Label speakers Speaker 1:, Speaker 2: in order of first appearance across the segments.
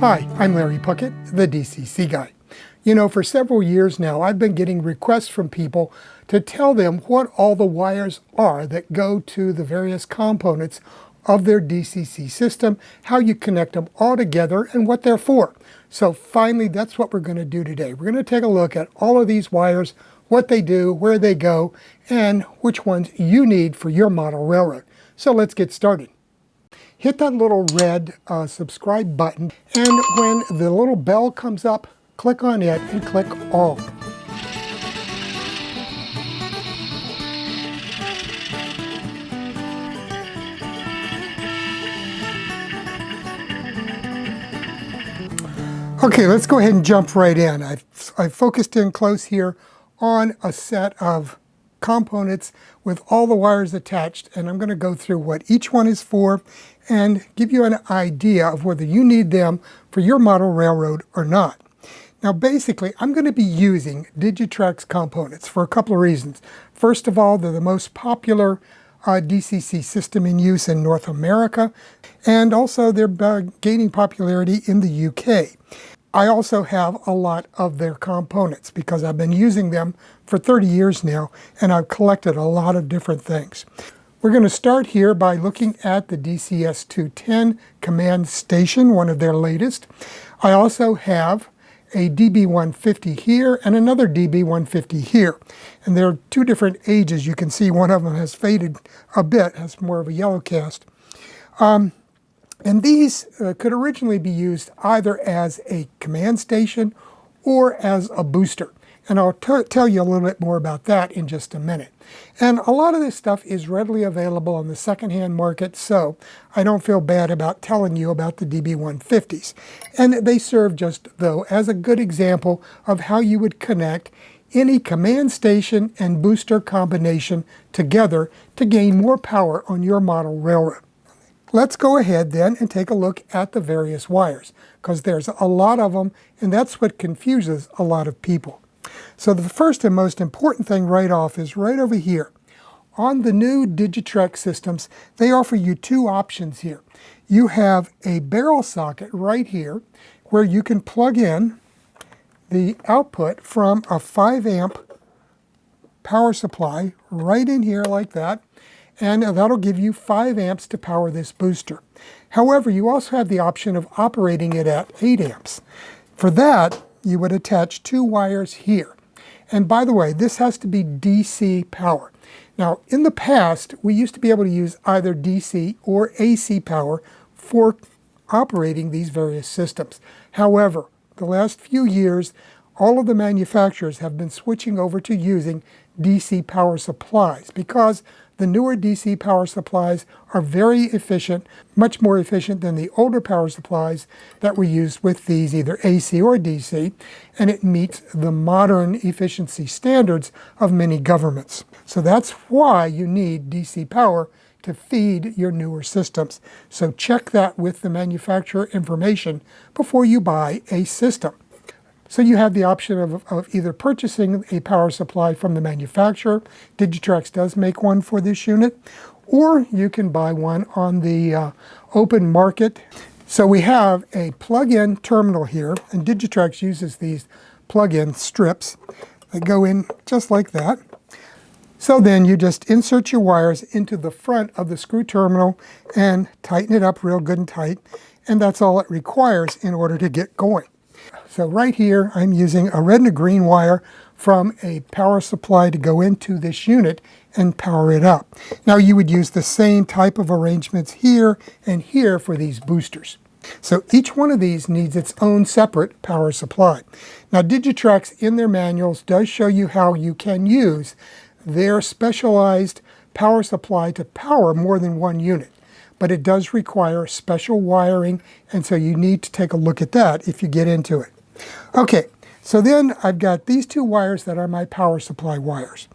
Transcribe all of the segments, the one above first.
Speaker 1: Hi, I'm Larry Puckett, the DCC guy. You know, for several years now, I've been getting requests from people to tell them what all the wires are that go to the various components of their DCC system, how you connect them all together, and what they're for. So finally, that's what we're going to do today. We're going to take a look at all of these wires, what they do, where they go, and which ones you need for your model railroad. So let's get started. Hit that little red subscribe button, and when the little bell comes up, click on it and click all. Okay, let's go ahead and jump right in. I've focused in close here on a set of components with all the wires attached, and I'm going to go through what each one is for and give you an idea of whether you need them for your model railroad or not. Now basically, I'm going to be using Digitrex components for a couple of reasons. First of all, they're the most popular DCC system in use in North America, and also they're gaining popularity in the UK. I also have a lot of their components because I've been using them for 30 years now, and I've collected a lot of different things. We're going to start here by looking at the DCS 210 command station, one of their latest. I also have a DB150 here and another DB150 here. And there are two different ages. You can see one of them has faded a bit, has more of a yellow cast. And these could originally be used either as a command station or as a booster. And I'll tell you a little bit more about that in just a minute. And a lot of this stuff is readily available on the secondhand market, so I don't feel bad about telling you about the DB150s. And they serve just, though, as a good example of how you would connect any command station and booster combination together to gain more power on your model railroad. Let's go ahead then and take a look at the various wires, because there's a lot of them, and that's what confuses a lot of people. So the first and most important thing right off is right over here. On the new Digitrex systems, they offer you two options here. You have a barrel socket right here where you can plug in the output from a 5 amp power supply right in here like that, and that'll give you 5 amps to power this booster. However, you also have the option of operating it at 8 amps. For that, you would attach two wires here. And by the way, this has to be DC power. Now, in the past, we used to be able to use either DC or AC power for operating these various systems. However, the last few years, all of the manufacturers have been switching over to using DC power supplies because the newer DC power supplies are very efficient, much more efficient than the older power supplies that were used with these, either AC or DC, and it meets the modern efficiency standards of many governments. So that's why you need DC power to feed your newer systems. So check that with the manufacturer information before you buy a system. So you have the option of either purchasing a power supply from the manufacturer. Digitrex does make one for this unit, or you can buy one on the open market. So we have a plug-in terminal here, and Digitrex uses these plug-in strips that go in just like that. So then you just insert your wires into the front of the screw terminal and tighten it up real good and tight, and that's all it requires in order to get going. So right here, I'm using a red and a green wire from a power supply to go into this unit and power it up. Now you would use the same type of arrangements here and here for these boosters. So each one of these needs its own separate power supply. Now Digitrex in their manuals does show you how you can use their specialized power supply to power more than one unit. But it does require special wiring, and so you need to take a look at that if you get into it. Okay, so then I've got these two wires that are my power supply wires.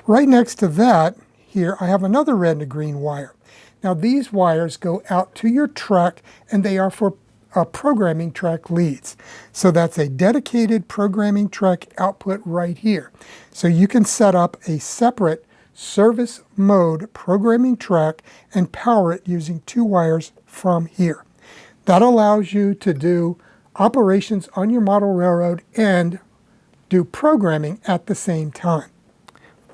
Speaker 1: Right next to that, here, I have another red and a green wire. Now these wires go out to your track, and they are for programming track leads. So that's a dedicated programming track output right here. So you can set up a separate service mode programming track and power it using two wires from here. That allows you to do operations on your model railroad and do programming at the same time.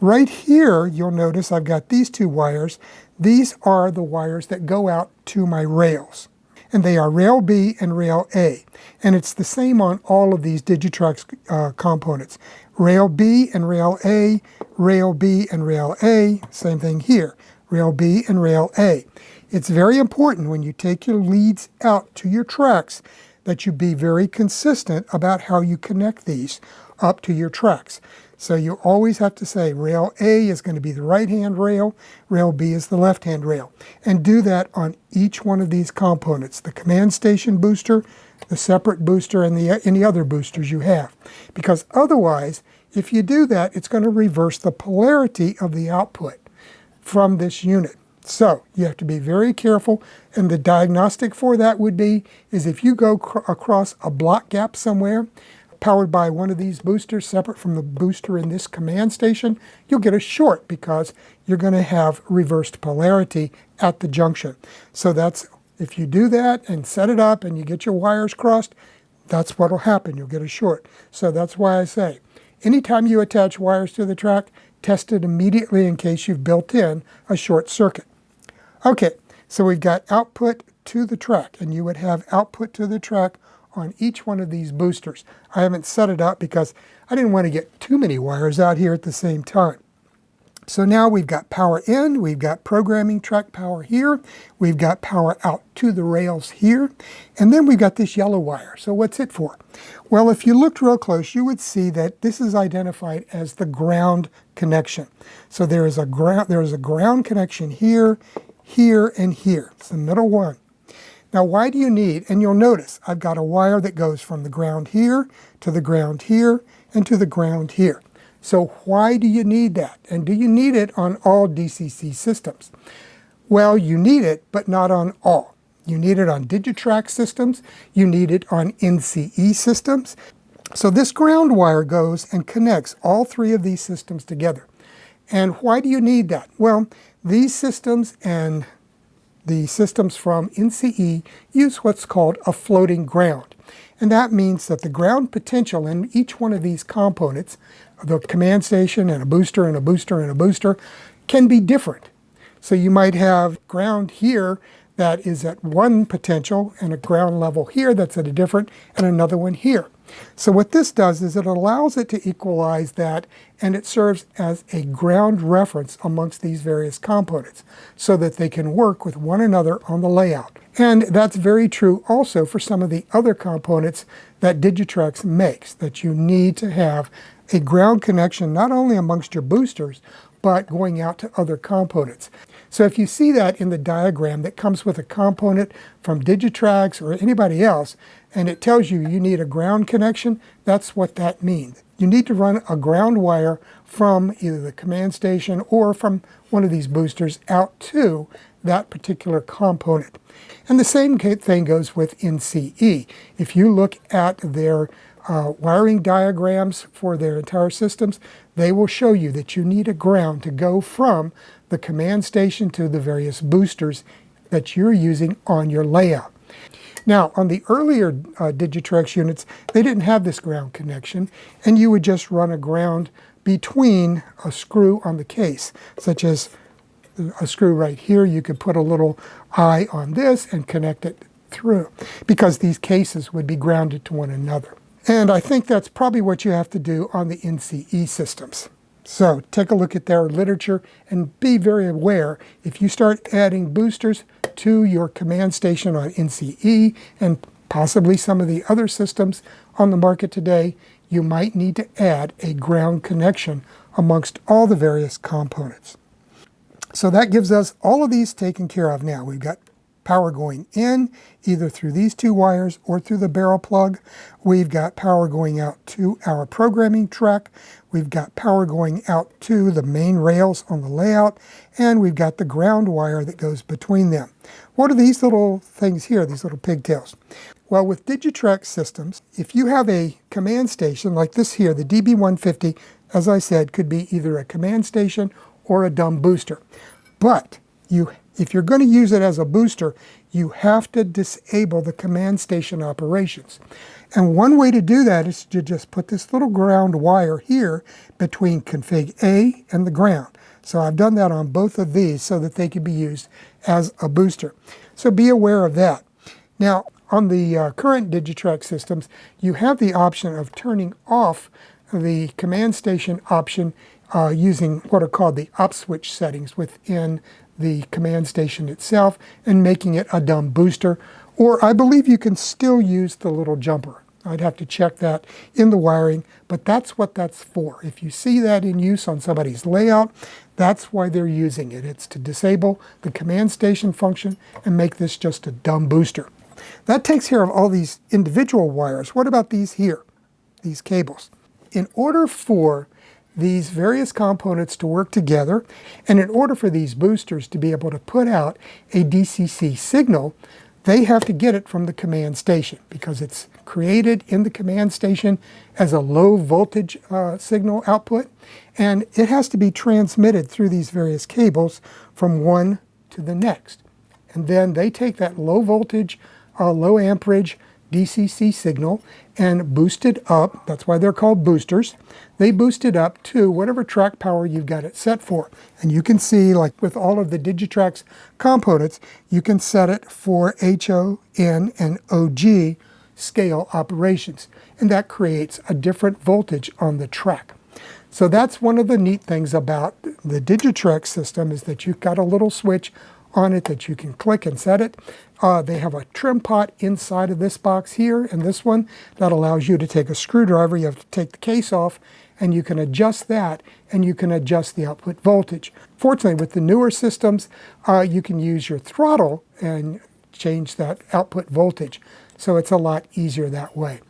Speaker 1: Right here, you'll notice I've got these two wires. These are the wires that go out to my rails. And they are rail B and rail A. And it's the same on all of these Digitrax components. Rail B and rail A, rail B and rail A, same thing here. Rail B and rail A. It's very important when you take your leads out to your tracks that you be very consistent about how you connect these up to your tracks. So you always have to say rail A is going to be the right-hand rail, rail B is the left-hand rail. And do that on each one of these components, the command station booster, the separate booster, and any other boosters you have. Because otherwise, if you do that, it's going to reverse the polarity of the output from this unit. So you have to be very careful, and the diagnostic for that would be is if you go across a block gap somewhere, powered by one of these boosters separate from the booster in this command station, you'll get a short because you're going to have reversed polarity at the junction. So that's, if you do that and set it up and you get your wires crossed, that's what will happen. You'll get a short. So that's why I say, anytime you attach wires to the track, test it immediately in case you've built in a short circuit. Okay, so we've got output to the track, and you would have output to the track on each one of these boosters. I haven't set it up because I didn't want to get too many wires out here at the same time. So now we've got power in, we've got programming track power here, we've got power out to the rails here, and then we've got this yellow wire. So what's it for? Well, if you looked real close, you would see that this is identified as the ground connection. So there is a ground connection here, here, and here. It's the middle one. Now, why do you need, and you'll notice I've got a wire that goes from the ground here to the ground here and to the ground here. So why do you need that? And do you need it on all DCC systems? Well, you need it, but not on all. You need it on Digitrax systems. You need it on NCE systems. So this ground wire goes and connects all three of these systems together. And why do you need that? Well, these systems and the systems from NCE use what's called a floating ground. And that means that the ground potential in each one of these components, the command station and a booster and a booster and a booster, can be different. So you might have ground here that is at one potential and a ground level here that's at a different, and another one here. So what this does is it allows it to equalize that, and it serves as a ground reference amongst these various components so that they can work with one another on the layout. And that's very true also for some of the other components that Digitrax makes, that you need to have a ground connection not only amongst your boosters, but going out to other components. So if you see that in the diagram that comes with a component from Digitrax or anybody else, and it tells you you need a ground connection, that's what that means. You need to run a ground wire from either the command station or from one of these boosters out to that particular component. And the same thing goes with NCE. If you look at their wiring diagrams for their entire systems, they will show you that you need a ground to go from the command station to the various boosters that you're using on your layout. Now, on the earlier Digitrax units, they didn't have this ground connection, and you would just run a ground between a screw on the case, such as a screw right here. You could put a little eye on this and connect it through, because these cases would be grounded to one another. And I think that's probably what you have to do on the NCE systems. So take a look at their literature and be very aware if you start adding boosters to your command station on NCE and possibly some of the other systems on the market today, you might need to add a ground connection amongst all the various components. So that gives us all of these taken care of now. We've got power going in, either through these two wires or through the barrel plug. We've got power going out to our programming track. We've got power going out to the main rails on the layout, and we've got the ground wire that goes between them. What are these little things here, these little pigtails? Well, with Digitrax systems, if you have a command station like this here, the DB150, as I said, could be either a command station or a dumb booster. But If you're going to use it as a booster, you have to disable the command station operations. And one way to do that is to just put this little ground wire here between config A and the ground. So I've done that on both of these so that they can be used as a booster. So be aware of that. Now, on the current Digitrax systems, you have the option of turning off the command station option using what are called the up switch settings within the command station itself and making it a dumb booster. Or I believe you can still use the little jumper. I'd have to check that in the wiring, but that's what that's for. If you see that in use on somebody's layout, that's why they're using it. It's to disable the command station function and make this just a dumb booster. That takes care of all these individual wires. What about these here, these cables? In order for these various components to work together, and in order for these boosters to be able to put out a DCC signal, they have to get it from the command station because it's created in the command station as a low voltage signal output, and it has to be transmitted through these various cables from one to the next. And then they take that low voltage, low amperage DCC signal and boost it up. That's why they're called boosters. They boost it up to whatever track power you've got it set for. And you can see, like with all of the Digitrax components, you can set it for HO, N, and OG scale operations. And that creates a different voltage on the track. So that's one of the neat things about the Digitrax system is that you've got a little switch on it that you can click and set it. They have a trim pot inside of this box here and this one that allows you to take a screwdriver. You have to take the case off and you can adjust that and you can adjust the output voltage. Fortunately, with the newer systems, you can use your throttle and change that output voltage. So it's a lot easier that way.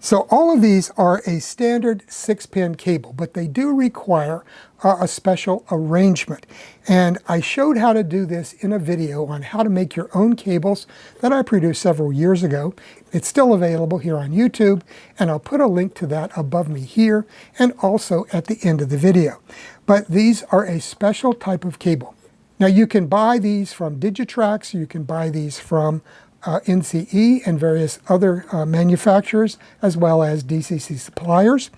Speaker 1: So all of these are a standard 6-pin cable, but they do require a special arrangement. And I showed how to do this in a video on how to make your own cables that I produced several years ago. It's still available here on YouTube, and I'll put a link to that above me here and also at the end of the video. But these are a special type of cable. Now you can buy these from Digitrax, you can buy these from NCE and various other manufacturers, as well as DCC suppliers.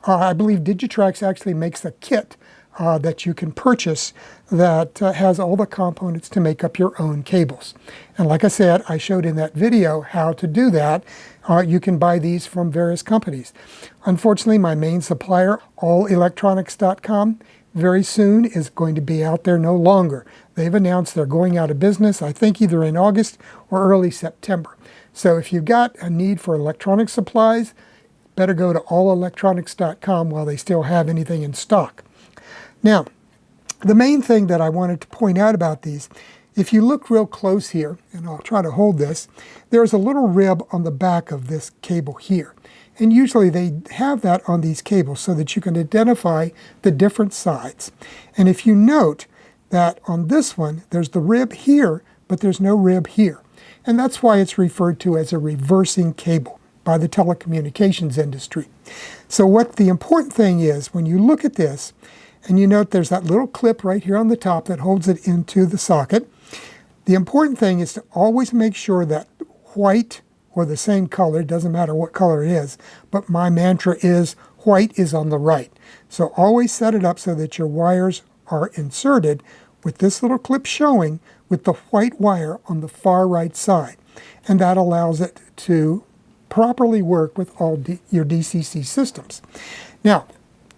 Speaker 1: I believe Digitrax actually makes a kit that you can purchase that has all the components to make up your own cables. And like I said, I showed in that video how to do that. You can buy these from various companies. Unfortunately, my main supplier, allelectronics.com, very soon is going to be out there no longer. They've announced they're going out of business, I think either in August or early September. So if you've got a need for electronic supplies, better go to allelectronics.com while they still have anything in stock. Now, the main thing that I wanted to point out about these, if you look real close here, and I'll try to hold this, there's a little rib on the back of this cable here. And usually they have that on these cables so that you can identify the different sides. And if you note that on this one, there's the rib here, but there's no rib here. And that's why it's referred to as a reversing cable by the telecommunications industry. So what the important thing is, when you look at this, and you note there's that little clip right here on the top that holds it into the socket, the important thing is to always make sure that white or the same color, doesn't matter what color it is, but my mantra is white is on the right. So always set it up so that your wires are inserted with this little clip showing with the white wire on the far right side. And that allows it to properly work with all your DCC systems. Now,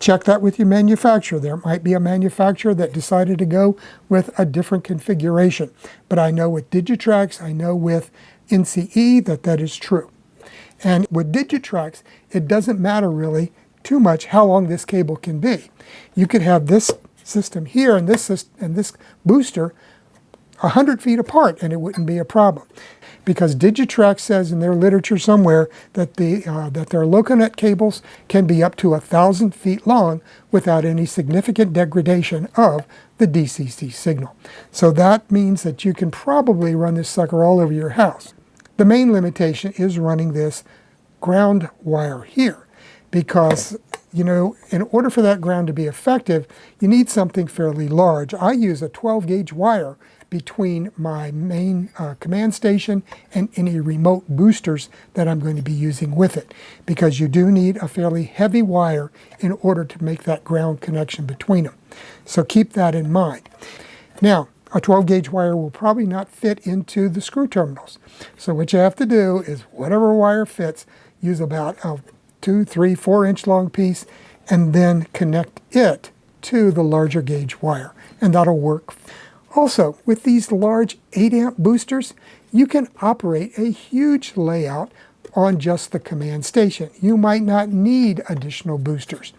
Speaker 1: check that with your manufacturer. There might be a manufacturer that decided to go with a different configuration. But I know with Digitrax, I know with NCE that is true. And with Digitrax, it doesn't matter really too much how long this cable can be. You could have this system here and this booster 100 feet apart and it wouldn't be a problem. Because Digitrax says in their literature somewhere that their LocoNet cables can be up to 1,000 feet long without any significant degradation of the DCC signal. So that means that you can probably run this sucker all over your house. The main limitation is running this ground wire here because, you know, in order for that ground to be effective, you need something fairly large. I use a 12 gauge wire between my main command station and any remote boosters that I'm going to be using with it, because you do need a fairly heavy wire in order to make that ground connection between them. So keep that in mind. Now, a 12 gauge wire will probably not fit into the screw terminals. So what you have to do is whatever wire fits, use about a 2, 3, 4-inch long piece and then connect it to the larger gauge wire, and that'll work. Also, with these large 8-amp boosters, you can operate a huge layout on just the command station. You might not need additional boosters.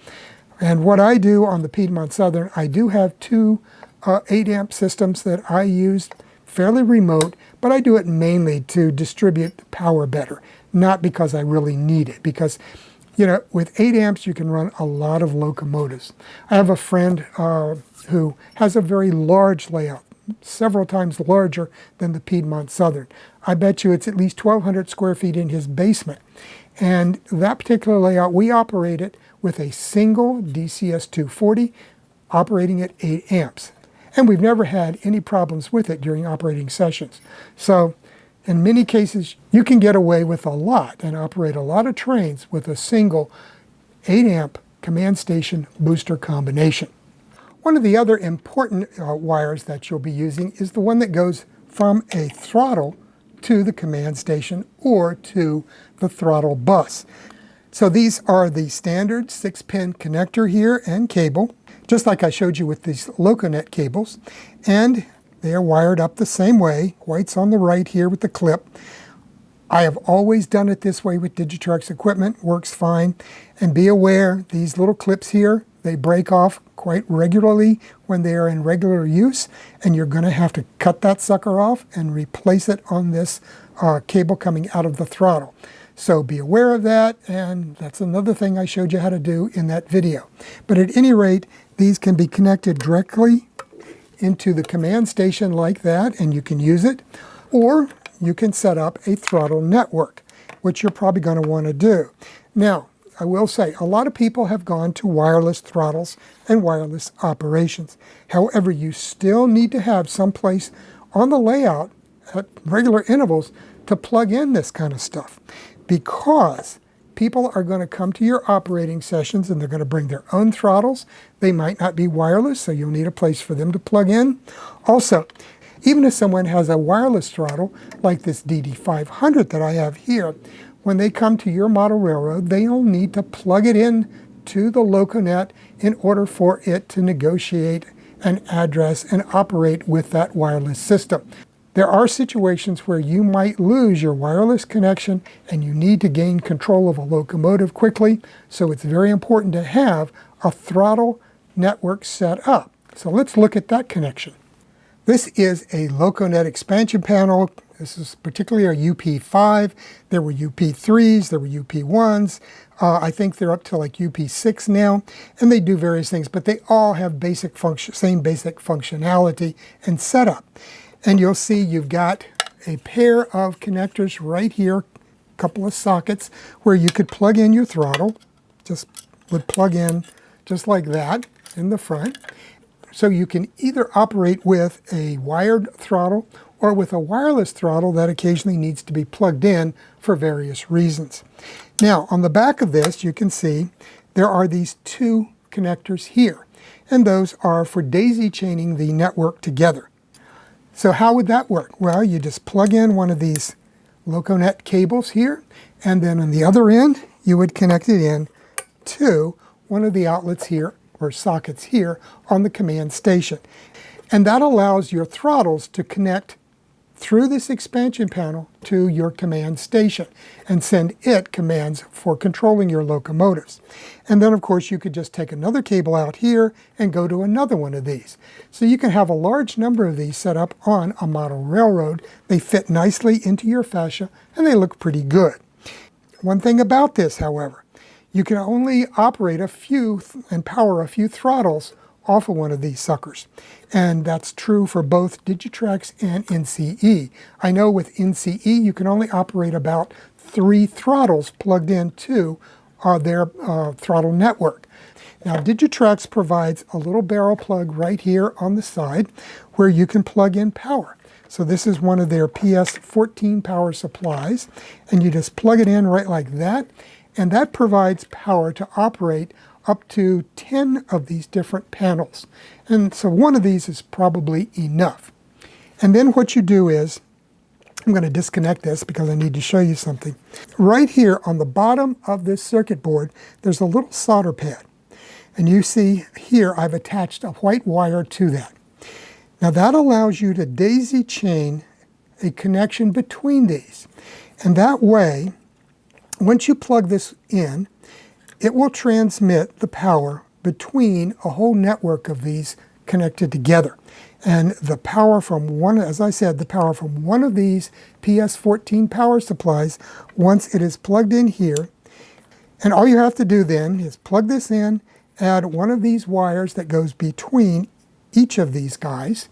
Speaker 1: And what I do on the Piedmont Southern, I do have two 8-amp systems that I use fairly remote, but I do it mainly to distribute the power better, not because I really need it. Because, you know, with 8 amps, you can run a lot of locomotives. I have a friend who has a very large layout, several times larger than the Piedmont Southern. I bet you it's at least 1,200 square feet in his basement. And that particular layout, we operate it with a single DCS 240 operating at 8 amps. And we've never had any problems with it during operating sessions. So in many cases, you can get away with a lot and operate a lot of trains with a single 8-amp command station booster combination. One of the other important wires that you'll be using is the one that goes from a throttle to the command station or to the throttle bus. So these are the standard 6-pin connector here and cable, just like I showed you with these Loconet cables. And they are wired up the same way. White's on the right here with the clip. I have always done it this way with Digitrax equipment. Works fine. And be aware, these little clips here, they break off quite regularly when they are in regular use, and you're going to have to cut that sucker off and replace it on this cable coming out of the throttle. So be aware of that, and that's another thing I showed you how to do in that video. But at any rate, these can be connected directly into the command station like that, and you can use it. Or you can set up a throttle network, which you're probably going to want to do. Now, I will say, a lot of people have gone to wireless throttles and wireless operations. However, you still need to have some place on the layout at regular intervals to plug in this kind of stuff, because people are going to come to your operating sessions and they're going to bring their own throttles. They might not be wireless, so you'll need a place for them to plug in. Also, even if someone has a wireless throttle, like this DD500 that I have here, when they come to your model railroad, they'll need to plug it in to the Loconet in order for it to negotiate an address and operate with that wireless system. There are situations where you might lose your wireless connection and you need to gain control of a locomotive quickly, so it's very important to have a throttle network set up. So let's look at that connection. This is a Loconet expansion panel. This is particularly a UP5. There were UP3s, there were UP1s. I think they're up to like UP6 now, and they do various things, but they all have same basic functionality and setup. And you'll see you've got a pair of connectors right here, a couple of sockets where you could plug in your throttle. Just would plug in just like that in the front. So you can either operate with a wired throttle or with a wireless throttle that occasionally needs to be plugged in for various reasons. Now, on the back of this, you can see there are these two connectors here, and those are for daisy chaining the network together. So how would that work? Well, you just plug in one of these Loconet cables here, and then on the other end, you would connect it in to one of the outlets here, or sockets here, on the command station. And that allows your throttles to connect through this expansion panel to your command station and send it commands for controlling your locomotives. And then, of course, you could just take another cable out here and go to another one of these. So you can have a large number of these set up on a model railroad. They fit nicely into your fascia and they look pretty good. One thing about this, however, you can only operate a few and power a few throttles off of one of these suckers. And that's true for both Digitrax and NCE. I know with NCE you can only operate about 3 throttles plugged into their throttle network. Now Digitrax provides a little barrel plug right here on the side where you can plug in power. So this is one of their PS14 power supplies, and you just plug it in right like that, and that provides power to operate up to 10 of these different panels. And so one of these is probably enough. And then what you do is, I'm going to disconnect this because I need to show you something. Right here on the bottom of this circuit board, there's a little solder pad. And you see here I've attached a white wire to that. Now that allows you to daisy chain a connection between these. And that way, once you plug this in, it will transmit the power between a whole network of these connected together. And the power from one, as I said, the power from one of these PS14 power supplies, once it is plugged in here, and all you have to do then is plug this in, add one of these wires that goes between each of these guys,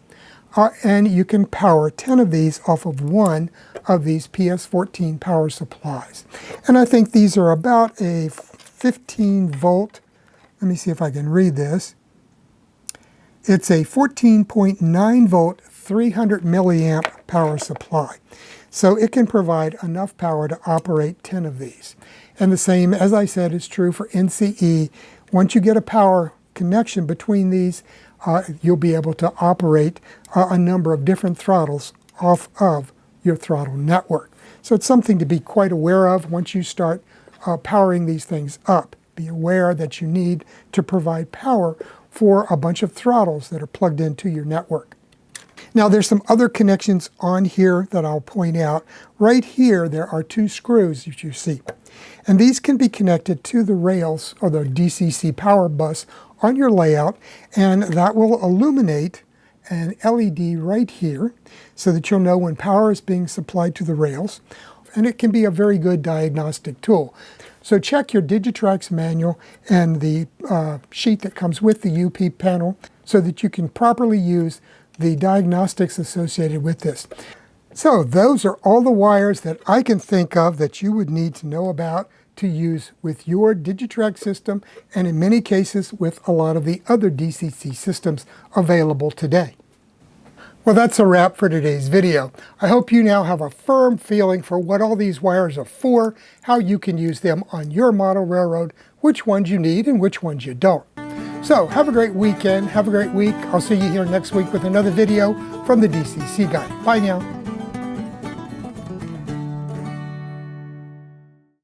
Speaker 1: and you can power 10 of these off of one of these PS14 power supplies. And I think these are about a 15 volt, let me see if I can read this. It's a 14.9 volt, 300 milliamp power supply. So it can provide enough power to operate 10 of these. And the same, as I said, is true for NCE. Once you get a power connection between these, you'll be able to operate a number of different throttles off of your throttle network. So it's something to be quite aware of once you start powering these things up. Be aware that you need to provide power for a bunch of throttles that are plugged into your network. Now there's some other connections on here that I'll point out. Right here there are two screws that you see. And these can be connected to the rails or the DCC power bus on your layout, and that will illuminate an LED right here so that you'll know when power is being supplied to the rails. And it can be a very good diagnostic tool. So check your Digitrax manual and the sheet that comes with the UP panel so that you can properly use the diagnostics associated with this. So those are all the wires that I can think of that you would need to know about to use with your Digitrax system, and in many cases with a lot of the other DCC systems available today. Well, that's a wrap for today's video. I hope you now have a firm feeling for what all these wires are for, how you can use them on your model railroad, which ones you need and which ones you don't. So have a great weekend, have a great week. I'll see you here next week with another video from the DCC guy. Bye now.